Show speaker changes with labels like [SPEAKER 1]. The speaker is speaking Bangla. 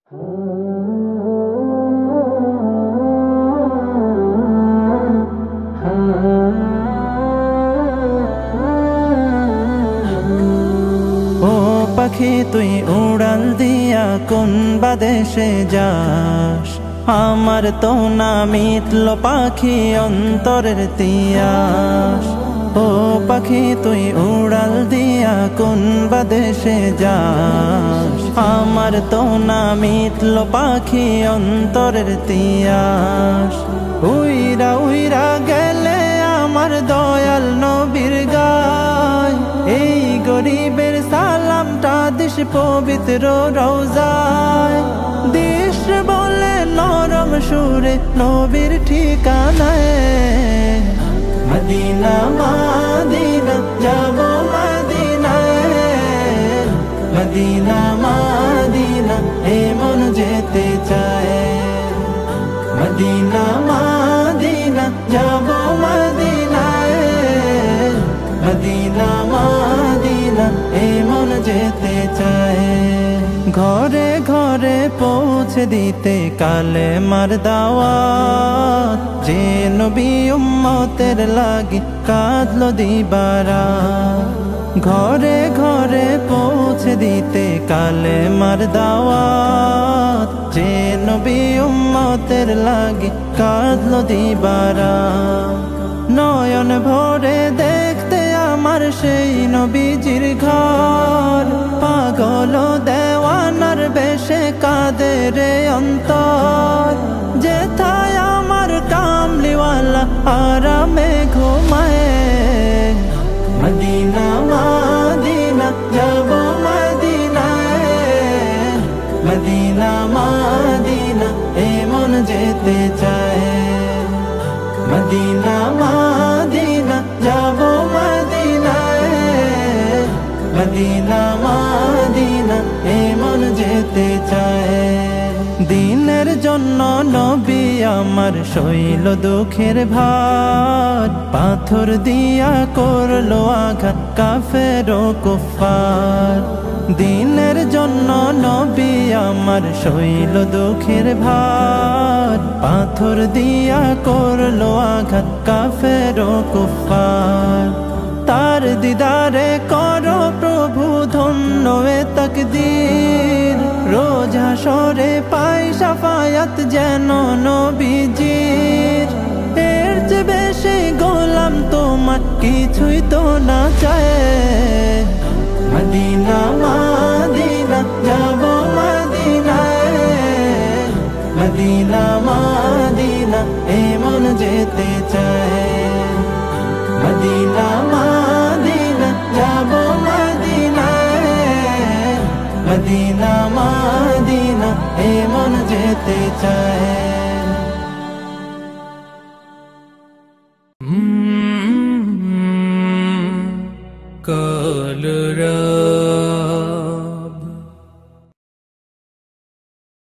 [SPEAKER 1] পাখি তুই উড়াল দিয়া কোন বাদেশে যাস, আমার তো না মিটল পাখি অন্তরের তিয়াস। ও পাখি তুই উড়াল দিয়া কোন বাদেশে যাস, আমার তো না মিটল পাখি অন্তরের তিয়াস। উইরা উইরা গেলে আমার দয়াল নবীর গায়, এই গরিবের সালামটা দিস পবিত্র রওজায়। দিস বলে নরম সুরে নবীর ঠিকানায়, মদিনা মদিনা যাব মদিনায়, মদিনা মদিনা এ মন যেতে চায়। মদিনা মদিনা যাব মদিনায়, মদিনা মদিনা এ মন যেতে চায়। ঘরে ঘরে পৌঁছে দিতে কালে মার দাওয়াত, যে নবী উম্মতের লাগি কাঁদলো দিবারাত। ঘরে ঘরে পৌঁছে দিতে কালে মার দাওয়াত, যে নবী উম্মতের লাগি কাঁদলো দিবারাত। নয়ন ভরে দেখতে আমার সেই নবীজির ঘর, পাগল দেওয়ানার বেশে কাঁদে রে অন্তর। যেথায় আমার কামলিওয়ালা আরামে ঘুমায়, মদিনা মদিনা যাব মদিনায়, মদিনা মদিনা এ মন যেতে চায়। মদিনা মদিনা যাব মদিনায়, মদিনা মদিনা এ মন যেতে চায়। দিনের জন্য নবী আমার সইল দুঃখের ভার, পাথর দিয়া করলো আঘাত কাফের ও কুফার। দিনের জন্য নবী আমার সইল দুঃখের ভার, পাথর দিয়া করলো আঘাত কাফের ও কুফার। তার দিদারে করো প্রভু ধন্য এ তাকদীর, রোজ হাসরে পাই শাফায়াত যেন নবীজির। এর যে বেশি গোলাম তোমার কিছুই তো না চায়, মদিনা মদিনা যাব মদিনায়, মদিনা মদিনা এ মন যেতে চায়। মদিনা মদিনা যাব মদিনায়, মদিনা মদিনা এ মন যেতে চায়।
[SPEAKER 2] কাল